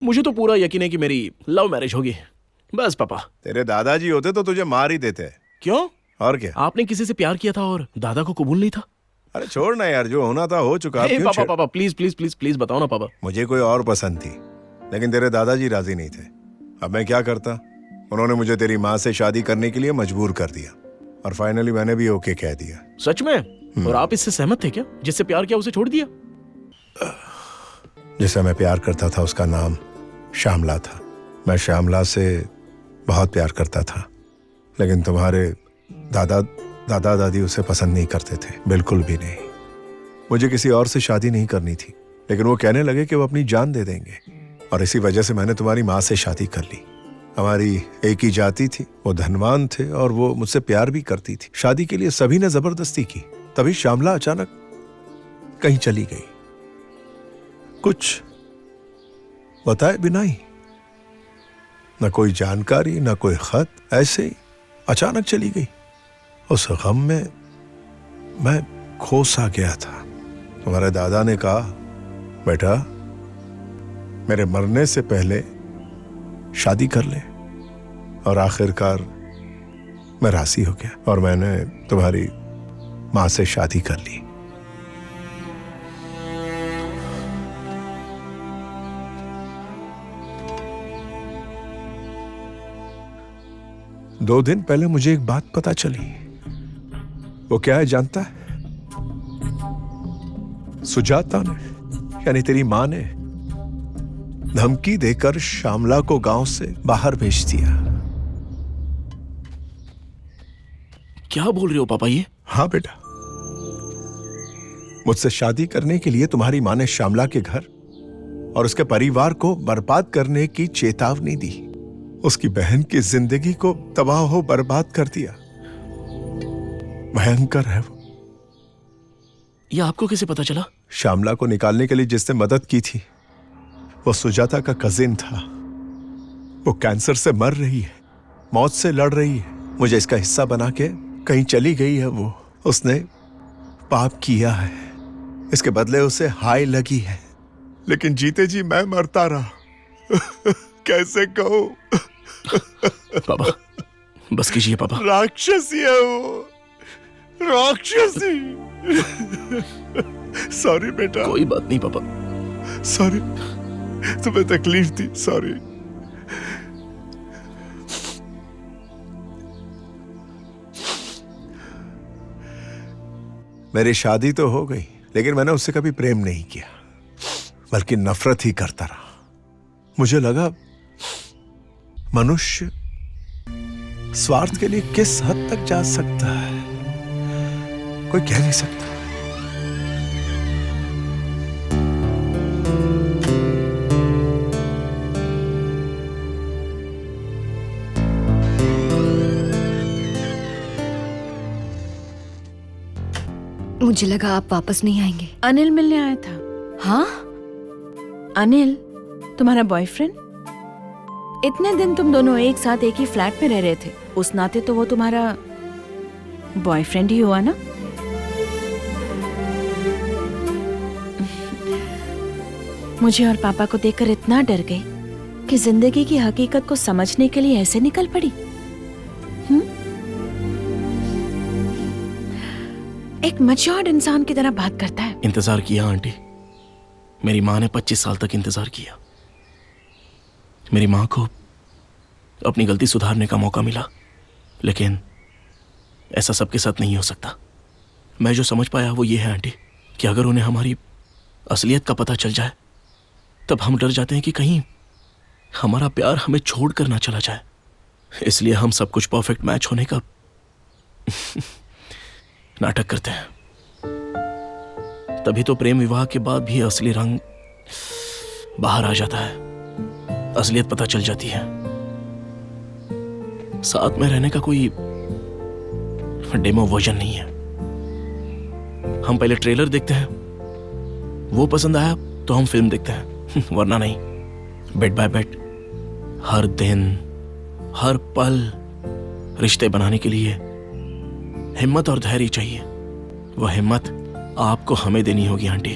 मुझे तो पूरा यकीन है कि मेरी लव मैरिज होगी। बस पापा। तेरे दादाजी होते तो तुझे मार ही देते। क्यों? और क्या? आपने किसी से प्यार किया था और दादा को कबूल नहीं था? अरे छोड़ ना यार, जो होना था हो चुका। हे पापा पापा प्लीज प्लीज प्लीज प्लीज बताओ ना पापा। मुझे कोई और पसंद थी, लेकिन तेरे दादाजी राजी नहीं थे। अब मैं क्या करता? उन्होंने मुझे तेरी माँ से शादी करने के लिए मजबूर कर दिया और फाइनली मैंने भी ओके कह दिया। सच में? और आप इससे सहमत थे क्या? जिससे प्यार किया उसे छोड़ दिया? जिसे मैं प्यार करता था उसका नाम श्यामला था। मैं श्यामला से बहुत प्यार करता था, लेकिन तुम्हारे दादा दादी उसे पसंद नहीं करते थे, बिल्कुल भी नहीं। मुझे किसी और से शादी नहीं करनी थी, लेकिन वो कहने लगे कि वो अपनी जान दे देंगे, और इसी वजह से मैंने तुम्हारी माँ से शादी कर ली। हमारी एक ही जाति थी, वो धनवान थे और वो मुझसे प्यार भी करती थी। शादी के लिए सभी ने जबरदस्ती की। तभी श्यामला अचानक कहीं चली गई, कुछ बताए बिना ही। न कोई जानकारी, न कोई खत, ऐसे ही अचानक चली गई। उस गम में मैं खो सा गया था। तुम्हारे दादा ने कहा, बेटा मेरे मरने से पहले शादी कर ले, और आखिरकार मैं राजी हो गया और मैंने तुम्हारी माँ से शादी कर ली। दो दिन पहले मुझे एक बात पता चली। वो क्या है जानता है? सुजाता ने, यानी तेरी माँ ने, धमकी देकर श्यामला को गांव से बाहर भेज दिया। क्या बोल रहे हो पापा ये? हाँ बेटा, मुझसे शादी करने के लिए तुम्हारी माँ ने श्यामला के घर और उसके परिवार को बर्बाद करने की चेतावनी दी। उसकी बहन की जिंदगी को तबाह हो बर्बाद कर दिया। भयंकर है वो। ये आपको कैसे पता चला? श्यामला को निकालने के लिए जिसने मदद की थी वो सुजाता का कजिन था। वो कैंसर से मर रही है, मौत से लड़ रही है। मुझे इसका हिस्सा बना के कहीं चली गई है वो। उसने पाप किया है, इसके बदले उसे हाय लगी है, लेकिन जीते जी मैं मरता रहा। कैसे कहूं? पापा बस कीजिए पापा। राक्षसी है वो, राक्षसी। सॉरी बेटा। कोई बात नहीं पापा। सॉरी, तुम्हें तकलीफ थी, सॉरी। मेरी शादी तो हो गई, लेकिन मैंने उससे कभी प्रेम नहीं किया, बल्कि नफरत ही करता रहा। मुझे लगा मनुष्य स्वार्थ के लिए किस हद तक जा सकता है, कोई कह नहीं सकता। मुझे लगा आप वापस नहीं आएंगे। अनिल मिलने आया था। हाँ? अनिल तुम्हारा बॉयफ्रेंड? इतने दिन तुम दोनों एक साथ एक ही फ्लैट में रह रहे थे, उस नाते तो वो तुम्हारा बॉयफ्रेंड ही हुआ ना? मुझे और पापा को देखकर इतना डर गई कि जिंदगी की हकीकत को समझने के लिए ऐसे निकल पड़ी। एक मैच्योर्ड इंसान की तरह बात करता है। इंतजार किया आंटी, मेरी माँ ने 25 साल तक इंतजार किया। मेरी माँ को अपनी गलती सुधारने का मौका मिला, लेकिन ऐसा सबके साथ नहीं हो सकता। मैं जो समझ पाया वो ये है आंटी कि अगर उन्हें हमारी असलियत का पता चल जाए तब हम डर जाते हैं कि कहीं हमारा प्यार हमें छोड़ कर ना चला जाए। इसलिए हम सब कुछ परफेक्ट मैच होने का नाटक करते हैं। तभी तो प्रेम विवाह के बाद भी असली रंग बाहर आ जाता है, असलियत पता चल जाती है। साथ में रहने का कोई डेमो वर्जन नहीं है। हम पहले ट्रेलर देखते हैं, वो पसंद आया तो हम फिल्म देखते हैं, वरना नहीं। बेड बाय बेड, हर दिन हर पल रिश्ते बनाने के लिए हिम्मत और धैर्य चाहिए। वह हिम्मत आपको हमें देनी होगी आंटी।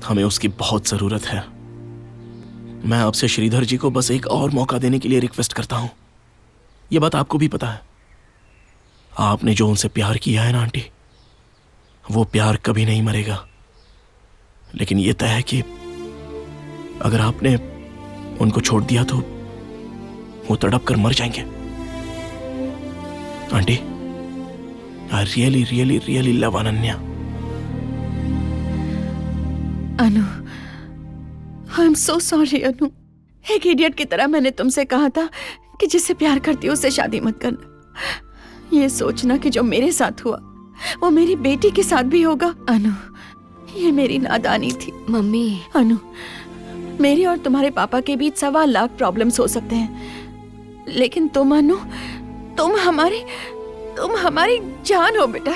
हमें उसकी बहुत जरूरत है। मैं आपसे श्रीधर जी को बस एक और मौका देने के लिए रिक्वेस्ट करता हूं। यह बात आपको भी पता है। आपने जो उनसे प्यार किया है ना आंटी, वो प्यार कभी नहीं मरेगा। लेकिन यह तय है कि अगर आपने उनको छोड़ दिया तो वो तड़प कर मर जाएंगे। Aunty, I really really really love Ananya. Anu, I am so sorry Anu. एक इडियट की तरह मैंने तुमसे कहा था कि जिससे प्यार करती हो उससे शादी मत करना। ये सोचना कि जो मेरे साथ हुआ वो मेरी बेटी के साथ भी होगा। अनु, ये मेरी नादानी थी। मम्मी, अनु, मेरी और तुम्हारे पापा के बीच 1.25 लाख प्रॉब्लम्स हो सकते हैं, लेकिन तुम अनु, तुम हमारी जान हो बेटा।